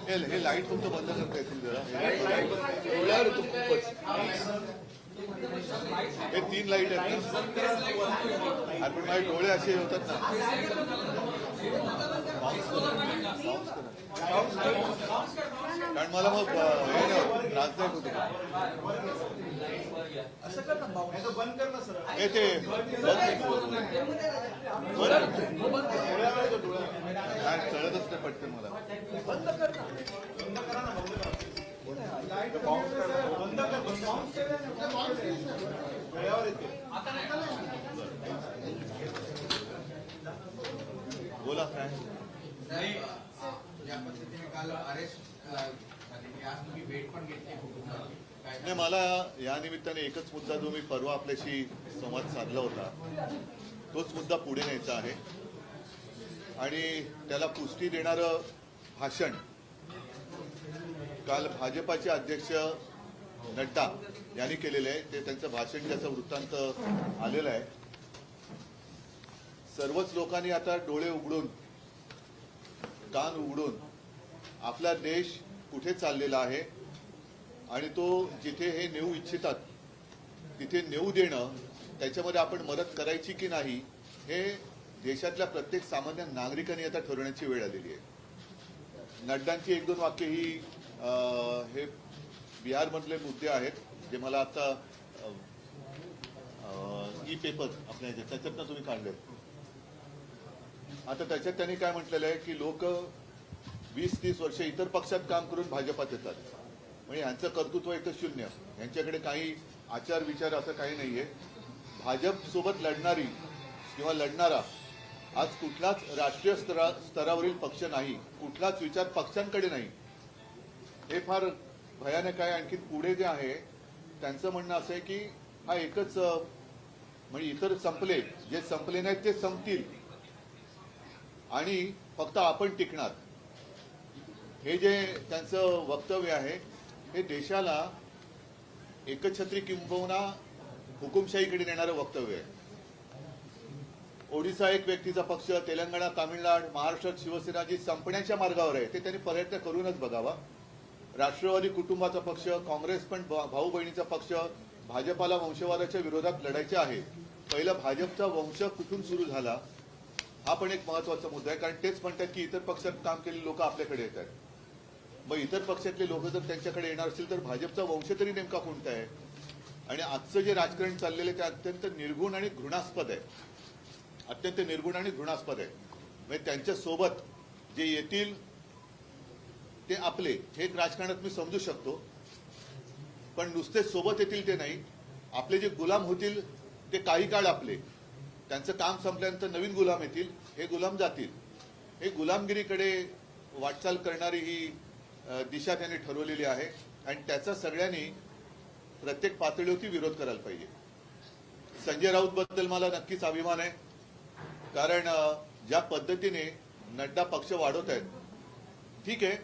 हे लाईट तुमचं बंद करता येतील जरा डोळ्यावर येतो खूपच. हे 3 लाईट आहेत ना, आपण माझे डोळे असे होतात ना. कारण मला मग हे नाही त्रासदायक होते. हे ते कळतच नाही पटकन मला. बोला काय काल अरेस्ट आज तुम्ही भेट पण घेतली कुटुंबाची. नाही, मला या निमित्ताने एकच मुद्दा जो मी परवा आपल्याशी संवाद साधला होता तोच मुद्दा पुढे न्यायचा आहे आणि त्याला पुष्टी देणारं भाषण काल भाजपाचे अध्यक्ष नड्डा यांनी केलेलं आहे. ते त्यांचं भाषण ज्याचा वृत्तांत आलेला आहे. सर्वच लोकांनी आता डोळे उघडून कान उघडून आपला देश कुठे चाललेला आहे आणि तो जिथे हे नेऊ इच्छितात तिथे नेऊ देणं, त्याच्यामध्ये आपण मदत करायची की नाही हे देशातल्या प्रत्येक सामान्य नागरिकांनी आता ठरवण्याची वेळ आलेली आहे. नड्डांची 1-2 वाक्य ही हे बिहारमधले मुद्दे आहेत जे मला आता ई पेपर आपल्या त्याच्यातनं तुम्ही काढले. आता त्याच्यात त्यांनी काय म्हटलेलं आहे की लोक 20-30 वर्ष इतर पक्षात काम करून भाजपात येतात, म्हणजे यांचं कर्तृत्व एक शून्य, यांच्याकडे काही आचार विचार असं काही नाहीये. भाजप सोबत लढणारी किंवा लढणारा आज कुठलाच राष्ट्रीय स्तरावरील पक्ष नाही, कुठलाच विचार पक्षांकडे नाही. हे फार भयानक आहे. आणखी पुढे जे आहे त्यांचं म्हणणं असं आहे की हा एकच म्हणजे इतर संपले, जे संपले नाहीत ते संपतील आणि फक्त आपण टिकणार. हे जे त्यांचं वक्तव्य आहे हे देशाला एकछत्री किंबहुना हुकुमशाहीकडे नेणारं वक्तव्य आहे. ओडिशा एक व्यक्तीचा पक्ष, तेलंगणा, तामिळनाडू, महाराष्ट्रात शिवसेना जी संपण्याच्या मार्गावर आहे ते त्यांनी प्रयत्न करूनच बघावा. राष्ट्रवादी कुटुंबाचा पक्ष, काँग्रेस पण भाऊ बहिणीचा पक्ष भाजपाला वंशवादाच्या विरोधात लढायचे आहे. पहिला भाजपचा वंश कुठून सुरू झाला हा पण एक महत्वाचा मुद्दा आहे. कारण तेच म्हणतात की इतर पक्षात काम केलेली लोक आपल्याकडे येत आहेत. मग इतर पक्षातले लोक जर त्यांच्याकडे येणार असतील तर भाजपचा वंश तरी नेमका कोणता आहे? आणि आजचं जे राजकारण चाललेलं ते अत्यंत निर्गुण आणि घृणास्पद आहे, अत्यंत निर्गुण आणि घृणास्पद आहे. म्हणजे त्यांच्या सोबत जे येतील ते आपले, हे एक राजकारणात मी समजू शकतो, पण नुसते सोबत येतील ते नाही, आपले जे गुलाम होतील ते काही काळ आपले, त्यांचं काम संपल्यानंतर नवीन गुलाम येतील, हे गुलाम जातील. हे गुलामगिरीकडे वाटचाल करणारी ही दिशा त्यांनी ठरवलेली आहे आणि त्याचा सगळ्यांनी प्रत्येक पातळीवरती विरोध करायला पाहिजे. संजय राऊत बद्दल मला नक्कीच अभिमान आहे, कारण ज्या पद्धतीने नड्डा पक्ष वाढवत आहेत, ठीक आहे,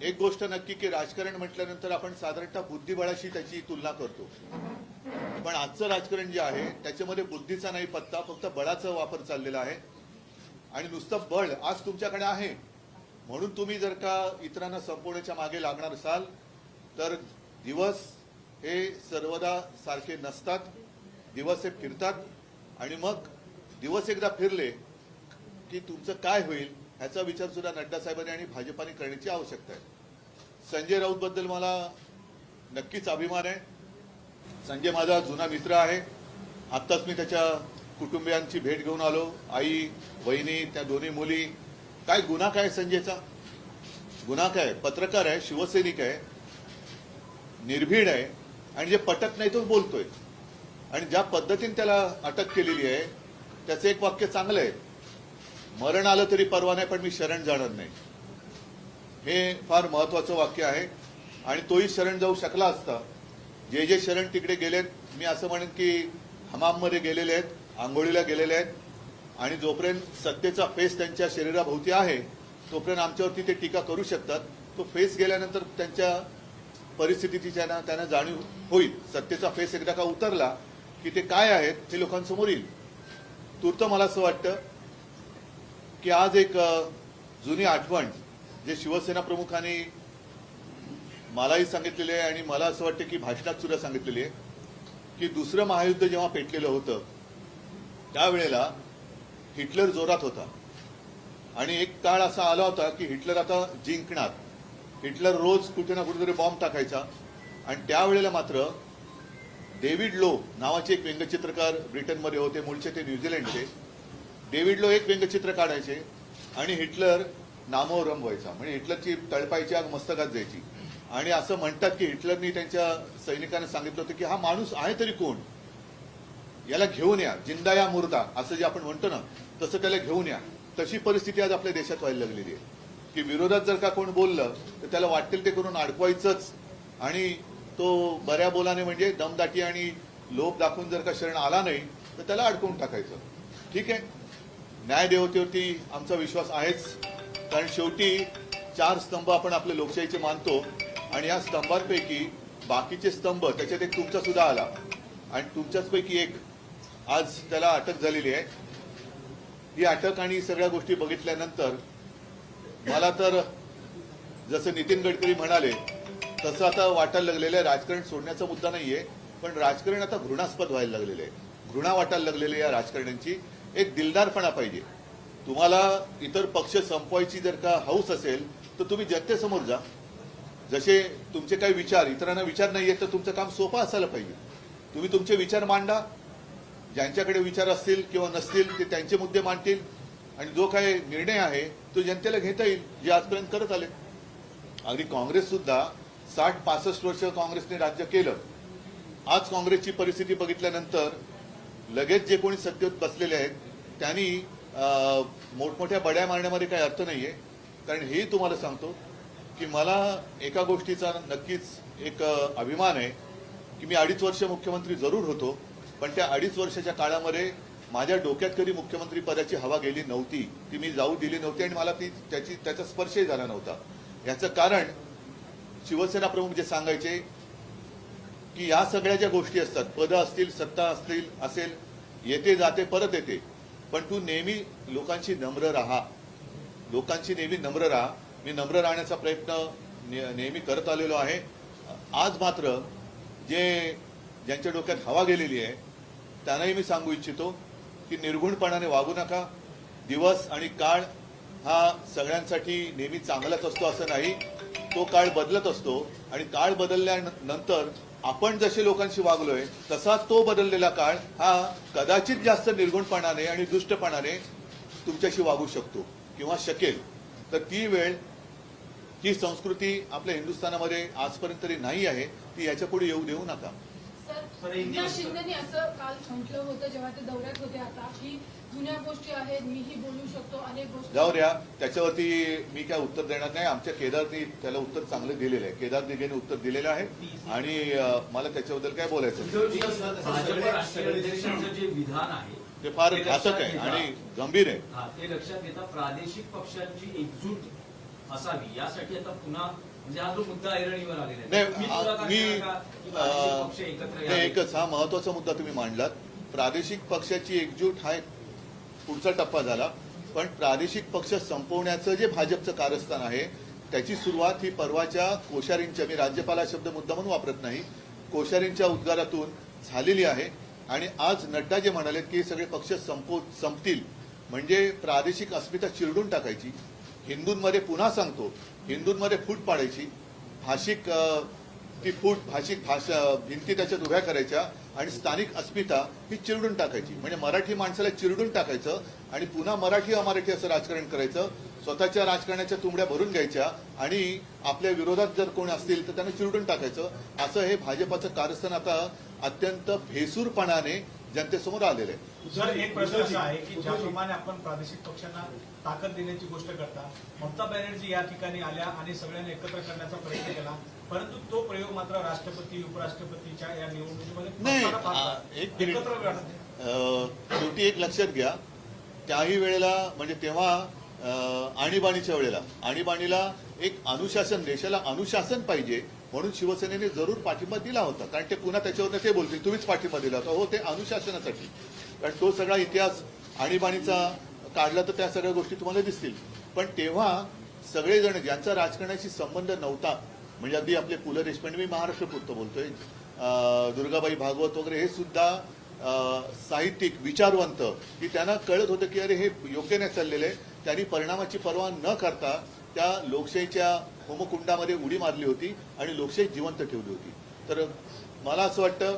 एक गोष्ट नक्की की राजकारण म्हटल्यानंतर आपण साधारणतः बुद्धिबळाशी त्याची तुलना करतो, पण आजचं राजकारण जे आहे त्याच्यामध्ये बुद्धीचा नाही पत्ता, फक्त बळाचा वापर चाललेला आहे. आणि नुसतं बळ आज तुमच्याकडे आहे म्हणून तुम्ही जर का इतरांना संपवण्याच्या मागे लागणार असाल तर दिवस हे सर्वदा सारखे नसतात. दिवस हे फिरतात आणि मग दिवस एकदा फिरले की तुमचं काय होईल ह्याचा विचार सुद्धा नड्डा साहेबांनी आणि भाजपाने करण्याची आवश्यकता आहे. संजय राऊत बद्दल मला नक्कीच अभिमान आहे. संजय माझा जुना मित्र आहे. आत्ताच मी त्याच्या कुटुंबियांची भेट घेऊन आलो. आई, वहिनी, त्या दोन्ही मुली. काय गुन्हा काय संजयचा? गुन्हा काय? पत्रकार आहे, शिवसैनिक आहे, निर्भीड आहे आणि जे पटत नाही तो बोलतोय. आणि ज्या पद्धतीने त्याला अटक केलेली आहे त्याचं एक वाक्य चांगलं आहे, मरण आलं तरी परवा नाही पण मी शरण जाणार नाही. हे फार महत्वाचं वाक्य आहे आणि तोही शरण जाऊ शकला असता. जे शरण तिकडे गेलेत, मी असं म्हणेन की हमाममध्ये गेलेले आहेत, आंघोळीला गेलेले आहेत आणि जोपर्यंत सत्तेचा फेस त्यांच्या शरीराभोवती आहे तोपर्यंत आमच्यावरती ते टीका करू शकतात. तो फेस गेल्यानंतर त्यांच्या परिस्थितीची त्यांना जाणीव होईल. सत्तेचा फेस एकदा का उतरला की ते काय आहेत हे लोकांसमोर येईल. तूर्त मला असं वाटतं की आज एक जुनी आठवण जे शिवसेना प्रमुखांनी मलाही सांगितलेली आहे आणि मला असं वाटतं की भाषणात सुद्धा सांगितलेली आहे की दुसरं महायुद्ध जेव्हा पेटलेलं होतं त्यावेळेला हिटलर जोरात होता आणि एक काळ असा आला होता की हिटलर आता जिंकणार. हिटलर रोज कुठे ना कुठेतरी बॉम्ब टाकायचा आणि त्यावेळेला मात्र डेव्हिड लो नावाचे एक व्यंगचित्रकार ब्रिटनमध्ये होते, मूळचे ते न्यूझीलंडचे. डेव्हिड लो एक व्यंगचित्र काढायचे आणि हिटलर नामोहरम व्हायचा, म्हणजे हिटलरची तळपायची आग मस्तकात जायची. आणि असं म्हणतात की हिटलरनी त्यांच्या सैनिकांना सांगितलं होतं की हा माणूस आहे तरी कोण, याला घेऊन या, जिंदा या मुर्दा असं जे आपण म्हणतो ना तसं त्याला घेऊन या. तशी परिस्थिती आज आपल्या देशात व्हायला लागलेली आहे की विरोधात जर का कोण बोललं तर त्याला वाटेल ते करून अडकवायचंच आणि तो बऱ्या बोलाने म्हणजे दमदाटी आणि लोभ दाखवून जर का शरण आला नाही तर त्याला अडकवून टाकायचं. ठीक आहे, न्यायदेवतेवरती आमचा विश्वास आहेच, कारण शेवटी 4 स्तंभ आपण आपल्या लोकशाहीचे मानतो आणि या स्तंभांपैकी बाकीचे स्तंभ त्याच्यात एक तुमचा सुद्धा आला आणि तुमच्याचपैकी एक आज त्याला अटक झालेली आहे. ही अटक आणि सगळ्या गोष्टी बघितल्यानंतर मला तर जसं नितीन गडकरी म्हणाले तसं आता वाटायला लागलेलं आहे राजकारण सोडण्याचा मुद्दा नाहीये, पण राजकारण आता घृणास्पद व्हायला लागलेलं आहे. घृणा वाटायला लागलेली आहे या राजकारण्यांची. एक दिलदारपणा पाहिजे. तुम्हाला इतर पक्ष संपवायची जर का हौस असेल तर तुम्ही जनतेसमोर जा. जसे तुमचे काही विचार इतरांना विचार नाही आहेत तर तुमचं काम सोपं असायला पाहिजे. तुम्ही तुमचे विचार मांडा, ज्यांच्याकडे विचार असतील किंवा नसतील ते त्यांचे मुद्दे मांडतील आणि जो काही निर्णय आहे तो जनतेला घेता येईल, जे आजपर्यंत करत आले. अगदी काँग्रेस सुद्धा 60-65 वर्ष काँग्रेसने राज्य केलं. आज काँग्रेसची परिस्थिती बघितल्यानंतर लगेच जे कोणी सत्तेत बसलेले आहेत त्यांनी मोठमोठ्या बड्या मारण्यामध्ये काही अर्थ नाहीये. कारण हेही तुम्हाला सांगतो की मला एका गोष्टीचा नक्कीच एक अभिमान आहे की मी 2.5 वर्ष मुख्यमंत्री जरूर होतो, पण त्या 2.5 वर्षाच्या काळामध्ये माझ्या डोक्यात कधी मुख्यमंत्री पदाची हवा गेली नव्हती, ती मी जाऊ दिली नव्हती आणि मला त्याचा स्पर्शही झाला नव्हता. याचं कारण शिवसेना प्रमुख जे सांगायचे की या सगळ्या ज्या गोष्टी असतात, पदं असतील, सत्ता असेल, येते जाते परत येते, पण तू नेहमी लोकांशी नम्र राहा, लोकांशी नेहमी नम्र राहा. मी नम्र राहण्याचा प्रयत्न नेहमी करत आलेलो आहे. आज मात्र ज्यांच्या डोक्यात हवा गेलेली आहे त्यांनाही मी सांगू इच्छितो की निर्घुणपणाने वागू नका. दिवस आणि काळ हा सगळ्यांसाठी नेहमी चांगलाच असतो असं नाही, तो काळ बदलत असतो आणि काळ बदलल्यानंतर आपण जसे लोकांशी वागलोय तसा तो बदललेला काळ हा कदाचित जास्त निर्गुणपणाने आणि दुष्टपणाने तुमच्याशी वागू शकतो किंवा शकेल. तर ती वेळ, ही संस्कृती आपल्या हिंदुस्थानामध्ये आजपर्यंत तरी नाही आहे, ती याच्या पुढे येऊ देऊ नका. सर, एकनाथ शिंदेनी असं काल म्हटलं होतं जेव्हा ते दौऱ्यात होते आता की जुन्या गोष्टी आहेत, मीही बोलू शकतो, अनेक गोष्टी. जाऊ द्या, त्याच्यावरती मी काय उत्तर देणार नाही. आमच्या केदारनी त्याला उत्तर चांगलं दिलेलं आहे, केदार दिघेने उत्तर दिलेलं आहे आणि मला त्याच्याबद्दल काय बोलायचं भाजप राष्ट्रीय अध्यक्षांचं जे विधान आहे ते फार घातक आहे आणि गंभीर आहे. ते लक्षात घेता प्रादेशिक पक्षांची एकजूट असावी यासाठी आता पुन्हा म्हणजे हा जो मुद्दा ऐरणीवर आलेला आहे, एकच हा महत्वाचा मुद्दा तुम्ही मांडलात. प्रादेशिक पक्षाची एकजूट हा एक पुढचा टप्पा झाला, पण प्रादेशिक पक्ष संपवण्याचं जे भाजपचं कारस्थान आहे त्याची सुरुवात ही परवाच्या कोश्यारींच्या, मी राज्यपाल हा शब्द मुद्दा म्हणून वापरत नाही, कोश्यारींच्या उद्गारातून झालेली आहे. आणि आज नड्डा जे म्हणाले की सगळे पक्ष संपतील म्हणजे प्रादेशिक अस्मिता चिरडून टाकायची, हिंदूंमध्ये पुन्हा सांगतो हिंदूंमध्ये फूट पाडायची, भाषिक ती फूट, भाषिक भाषा भिंती त्याच्यात उभ्या करायच्या आणि स्थानिक अस्मिता ही चिरडून टाकायची. म्हणजे मराठी माणसाला चिरडून टाकायचं आणि पुन्हा मराठी अमराठी असं राजकारण करायचं, स्वतःच्या राजकारणाच्या तुंबड्या भरून घ्यायच्या आणि आपल्या विरोधात जर कोणी असतील तर त्यांना चिरडून टाकायचं. असं हे भाजपाचं कारस्थान आता अत्यंत भेसूरपणाने जनतेसमोर आलेलं आहे. सर, एक प्रश्न असा आहे की ज्याप्रमाणे आपण प्रादेशिक पक्षांना ताकद देण्याची गोष्ट करता, ममता बॅनर्जी या ठिकाणी आल्या आणि सगळ्यांना एकत्र करण्याचा प्रयत्न केला, परंतु तो प्रयोग मात्र राष्ट्रपती उपराष्ट्रपतीच्या या निवडणुकीमध्ये नाही. एक शेवटी एक लक्षात घ्या, त्याही वेळेला म्हणजे तेव्हा आणीबाणीच्या वेळेला आणीबाणीला एक अनुशासन, देशाला अनुशासन पाहिजे म्हणून शिवसेनेने जरूर पाठिंबा दिला होता. कारण ते पुन्हा त्याच्यावर ते बोलतील तुम्हीच पाठिंबा दिला होता. हो, ते अनुशासनासाठी, कारण तो सगळा इतिहास आणीबाणीचा काढला तर त्या सगळ्या गोष्टी तुम्हाला दिसतील. पण तेव्हा सगळेजण ज्यांचा राजकारणाशी संबंध नव्हता, म्हणजे अगदी आपले पु ल देशपांडे, मी महाराष्ट्र पुरतं बोलतोय, दुर्गाबाई भागवत वगैरे, हे सुद्धा साहित्यिक विचारवंत, की त्यांना कळत होतं की अरे हे योग्य नाही चाललेलं आहे. त्यांनी परिणामाची पर्वा न करता त्या लोकशाहीच्या होमकुंडामध्ये उडी मारली होती आणि लोकशाही जिवंत ठेवली होती. तर मला असं वाटतं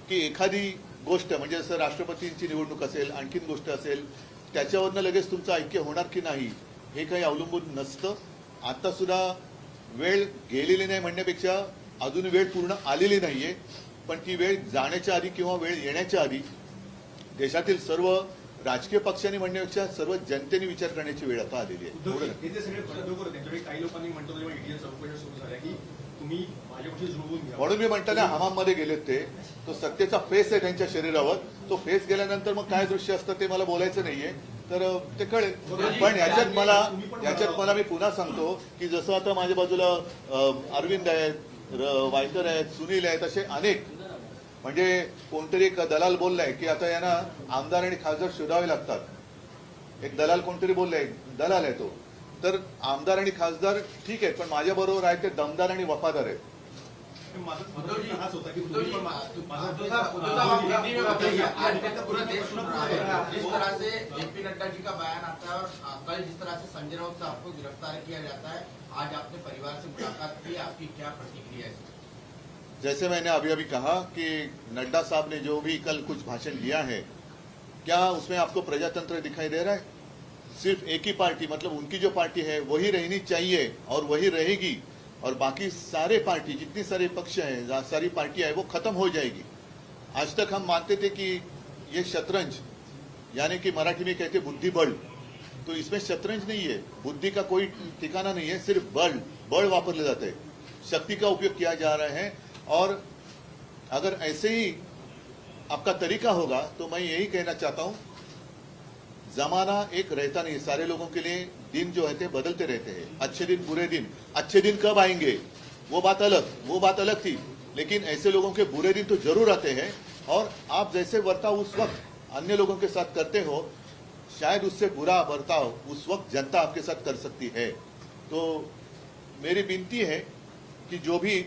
की एखादी गोष्ट म्हणजे जसं राष्ट्रपतींची निवडणूक असेल, आणखीन गोष्ट असेल, त्याच्यावरनं लगेच तुमचं ऐक्य होणार की नाही हे काही अवलंबून नसतं. आता सुद्धा वेळ गेलेली नाही म्हणण्यापेक्षा अजून वेळ पूर्ण आलेली नाहीये, पण ती वेळ जाण्याच्या आधी किंवा वेळ येण्याच्या आधी देशातील सर्व राजकीय पक्षांनी म्हणण्यापेक्षा सर्व जनतेने विचार करण्याची वेळ आता आलेली आहे. उद्धव हे जे सगळे उद्योग होते त्याच्यावेळी काही लोकांनी म्हणतो जेव्हा ईडीएन चौकशा सुरू झाल्या की तुम्ही माझ्यापाशी जुळवून घ्या. म्हणून मी म्हणतो ना, हमाममध्ये गेलेत ते, तो सत्तेचा फेस आहे त्यांच्या शरीरावर. तो फेस गेल्यानंतर मग काय दृश्य असतं ते मला बोलायचं नाहीये, तर ते कळेल. पण याच्यात मला मी पुन्हा सांगतो की जसं आता माझ्या बाजूला अरविंद आहेत, वायकर आहेत, सुनील आहेत, असे अनेक, म्हणजे कोणतरी एक दलाल बोललाय की आता यांना आमदार आणि खासदार शोधावे लागतात. एक दलाल कोणतरी बोललाय, दलाल आहे तो. तर आमदार आणि खासदार ठीक आहेत, पण माझ्या बरोबर आहेत ते दमदार आणि वफादार आहेत. माझा उद्धवजी, हाच होता की उद्धवजी, तुम्ही पण आज पूरा देश सुन रहा है जिस तरह से जेपी नड्डा जी का बयान आता है और कल जिस तरह से संजय राउत साहब को गिरफ्तार किया जाता है, आज आपने परिवार से मुलाकात की, आपकी क्या प्रतिक्रिया है? जैसे मैंने अभी अभी कहा कि नड्डा साहब ने जो भी कल कुछ भाषण दिया है, क्या उसमें आपको प्रजातंत्र दिखाई दे रहा है? सिर्फ एक ही पार्टी, मतलब उनकी जो पार्टी है वही रहनी चाहिए और वही रहेगी, और बाकी सारे पार्टी, जितनी सारे पक्ष हैं, सारी पार्टियां हैं, वो खत्म हो जाएगी. आज तक हम मानते थे कि ये शतरंज, यानी कि मराठी में कहते बुद्धिबल, तो इसमें शतरंज नहीं है, बुद्धि का कोई ठिकाना नहीं है, सिर्फ बल वापरले जाते हैं, शक्ति का उपयोग किया जा रहा है. और अगर ऐसे ही आपका तरीका होगा तो मैं यही कहना चाहता हूं, जमाना एक रहता नहीं, सारे लोगों के लिए दिन जो है बदलते रहते हैं. अच्छे दिन, बुरे दिन, अच्छे दिन कब आएंगे वो बात अलग थी, लेकिन ऐसे लोगों के बुरे दिन तो जरूर आते हैं. और आप जैसे बर्ताव उस वक्त अन्य लोगों के साथ करते हो, शायद उससे बुरा बर्ताव उस वक्त जनता आपके साथ कर सकती है. तो मेरी विनती है कि जो भी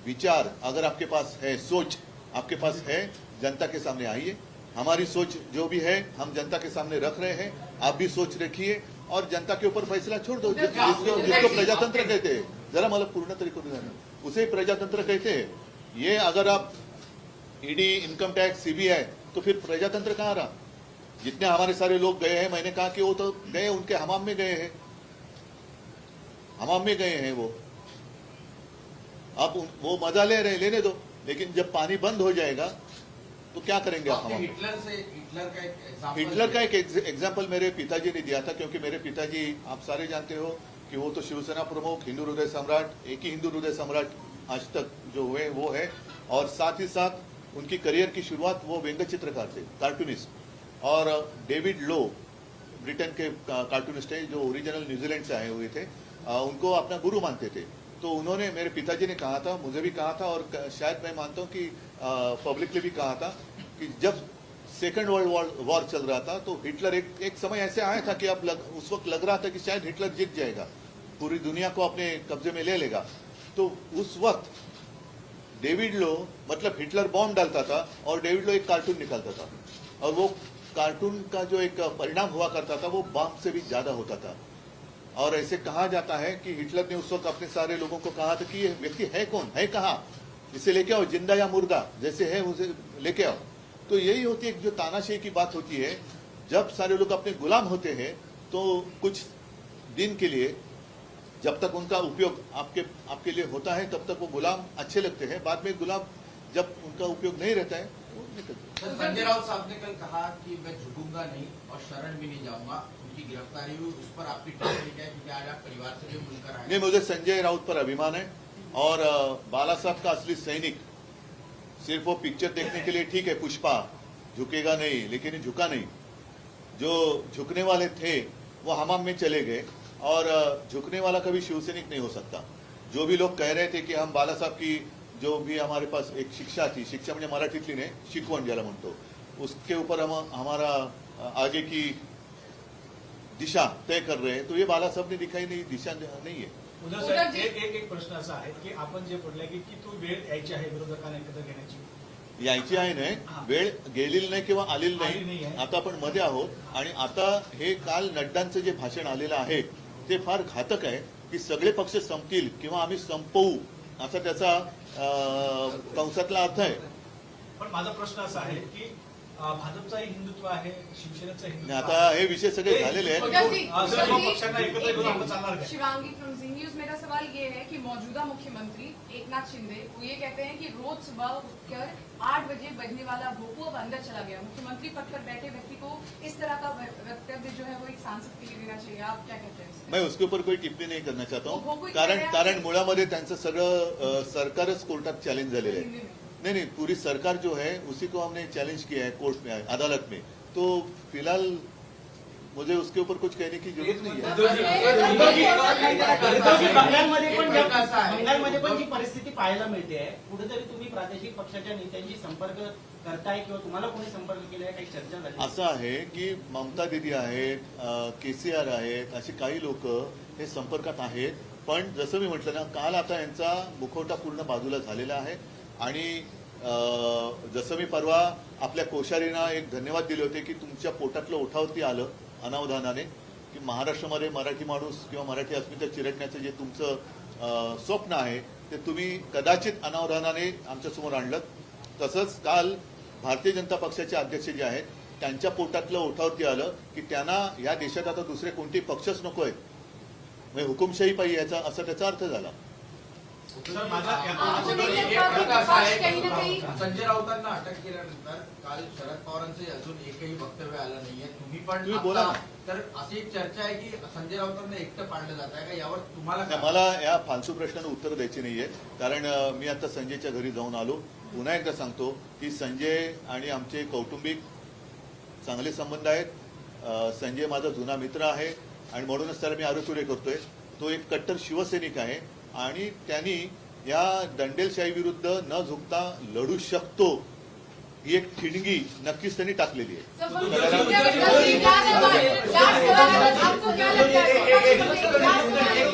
विचार अगर आपके पास है, सोच आपके पास है, जनता के सामने आइए. हमारी सोच जो भी है हम जनता के सामने रख रहे हैं, आप भी सोच रखिए और जनता के ऊपर फैसला छोड़ दो. जिसको प्रजातंत्र कहते हैं, जरा मतलब पूर्ण तरीके से जाना, उसे प्रजातंत्र कहते हैं. ये अगर आप ईडी, इनकम टैक्स, सीबीआई, तो फिर प्रजातंत्र कहाँ रहा? जितने हमारे सारे लोग गए हैं, मैंने कहा कि वो तो गए, उनके हमाम में गए हैं, हमाम में गए हैं वो. आप वो मजा ले रहे, लेने दो, लेकिन जब पानी बंद हो जाएगा तो क्या करेंगे आप? हिटलर का एक एग्जाम्पल मेरे पिताजी ने दिया था, क्योंकि मेरे पिताजी, आप सारे जानते हो कि वो तो शिवसेना प्रमुख, हिंदू हृदय सम्राट, एक ही हिंदू हृदय सम्राट आज तक जो हुए वो है. और साथ ही साथ उनकी करियर की शुरुआत वो व्यंग्य चित्रकार थे, कार्टूनिस्ट. और डेविड लो ब्रिटेन के कार्टूनिस्ट है, जो ओरिजिनल न्यूजीलैंड से आए हुए थे, उनको अपना गुरु मानते थे. तो उन्होंने, मेरे पिताजी ने कहा था, मुझे भी कहा था, और शायद मैं मानता हूँ कि पब्लिकली भी कहा था कि जब सेकेंड वर्ल्ड वॉर चल रहा था तो हिटलर एक समय ऐसे आया था कि अब उस वक्त लग रहा था कि शायद हिटलर जीत जाएगा, पूरी दुनिया को अपने कब्जे में ले लेगा. तो उस वक्त डेविड लो, मतलब हिटलर बॉम्ब डालता था और डेविड लो एक कार्टून निकालता था, और वो कार्टून का जो एक परिणाम हुआ करता था वो बॉम्ब से भी ज्यादा होता था. और ऐसे कहा जाता है कि हिटलर ने उस वक्त अपने सारे लोगों को कहा था कि ये व्यक्ति है कौन, है कहाँ, इसे लेके आओ, जिंदा या मुर्दा जैसे है उसे लेके आओ. तो यही होती है जो तानाशाही की बात होती है. जब सारे लोग अपने गुलाम होते हैं तो कुछ दिन के लिए, जब तक उनका उपयोग आपके लिए होता है, तब तक वो गुलाम अच्छे लगते हैं. बाद में गुलाम जब उनका उपयोग नहीं रहता है वो निकलते हैं. संजय राउत साहब ने कल कहा कि मैं झुकूंगा नहीं और शरण भी नहीं जाऊंगा. उनकी गिरफ्तारी हुई, उस पर आपकी टिप्पणी क्या है? क्योंकि आज आप परिवार से भी मिलकर आए. नहीं, मुझे संजय राउत पर अभिमान है. और बाला साहब का असली सैनिक सिर्फ वो पिक्चर देखने के लिए, ठीक है पुष्पा झुकेगा नहीं, लेकिन ये झुका नहीं. जो झुकने वाले थे वो हमाम में चले गए, और झुकने वाला कभी शिवसैनिक नहीं हो सकता. जो भी लोग कह रहे थे कि हम बाला साहब की जो भी हमारे पास एक शिक्षा थी, शिक्षा म्हणजे मराठीतली नाही, शिकवण ज्याला म्हणतो, उसके ऊपर हम हमारा आगे की दिशा तय कर रहे हैं, तो ये बाला साहब ने दिखाई नहीं, दिशा नहीं है. उद्धव साहेब एक प्रश्न असा आहे की आपण जे बोलले की तू वेळ यायची आहे विरोधकांना एकत्र घेण्याची, यायची आहे नाही, वेळ गेलेली नाही किंवा आलेली आलेली नाही. नाही. आता आपण मध्ये आहोत आणि आता हे काल नड्डांचं जे भाषण आलेलं आहे ते फार घातक आहे की सगळे पक्ष संपतील किंवा आम्ही संपवू असा त्याचा कंसातला अर्थ आहे. पण माझा प्रश्न असा आहे की भाजपचाही हिंदुत्व आहे, शिवसेनेचं आणि हिंदुत्व आता आहे. हे विषय सगळे झालेले आहेत. सर्व पक्षांना एकत्र घेऊन आपण चालणार काय? शिवांगी फ्रॉम जी न्यूज, मेरा सवाल ये है कि मौजूदा मुख्यमंत्री एकनाथ शिंदे वो ये कहते हैं कि रोज सुबह उठकर 8 बजे बजने वाला भोपू अब अंदर चला गया. मुख्यमंत्री पद पर बैठे व्यक्ति को इस तरह का वक्तव्य जो है वो एक सांसद के लिए देना चाहिए. आप क्या कहते हैं इसमें? मैं उसके ऊपर कोई टिप्पणी नहीं करना चाहता वो हूँ, कोई कारण मुळामध्ये त्यांचं सगळं सरकारच कोर्टात चॅलेंज झालेलं आहे. हिंदी में. नहीं, पूरी सरकार जो है उसी को हमने चैलेंज किया है कोर्ट में, अदालत में. तो फिलहाल मुझे उसके ऊपर कुछ कहने की जरूरत नहीं है. बंगालमध्ये पण जी परिस्थिती पाहायला मिळते आहे, कुठेतरी तुम्ही प्रादेशिक पक्षाच्या नेत्यांशी संपर्क करताय किंवा तुम्हाला कोणी संपर्क केलाय, काही चर्चा झाली? असं आहे की ममता दीदी आहेत, केसीआर आहेत, अशी काही लोक हे संपर्कात आहेत. पण जसं मी म्हटलं ना, काल आता यांचा मुखवटा पूर्ण बाजूला झालेला आहे. आणि जसं मी परवा आपल्या कोश्यारींना एक धन्यवाद दिले होते की तुमच्या पोटातलं ओठावरती आलं अनावधानाने, की महाराष्ट्रामध्ये मराठी माणूस किंवा मराठी अस्मिता चिरटण्याचं जे तुमचं स्वप्न आहे ते तुम्ही कदाचित अनावधानाने आमच्यासमोर आणलं. तसंच काल भारतीय जनता पक्षाचे अध्यक्ष जे आहेत त्यांच्या पोटातलं ओठावरती आलं की त्यांना या देशात आता दुसरे कोणतेही पक्षच नको आहेत, म्हणजे हुकुमशाही पाहिजे याचा असा त्याचा अर्थ झाला. सर, माझा आपण एक एकत्र प्रकार असा आहे काही ना काही की संजय राऊतांना अटक केल्यानंतर काल शरद पवारांचं अजून एकही वक्तव्य आलं नाहीये. तुम्ही बोला आता- ना. तर अशी एक चर्चा आहे की संजय राऊतांना एकटं पाडलं जात आहे का, यावर तुम्हाला नाही, काय? मला या फालतू प्रश्नाला उत्तर द्यायची नाहीये, कारण मी आता संजयच्या घरी जाऊन आलो. पुन्हा एकदा सांगतो की संजय आणि आमचे कौटुंबिक चांगले संबंध आहेत. संजय माझा जुना मित्र आहे आणि म्हणूनच त्याला मी आरोग्य करतोय. तो एक कट्टर शिवसैनिक आहे आणि त्यांनी या दंडेलशाही विरुद्ध न झुकता लढू शकतो ही एक ठिणगी नक्कीच त्यांनी टाकलेली आहे. सब क्या सवाल आपको क्या लगता है?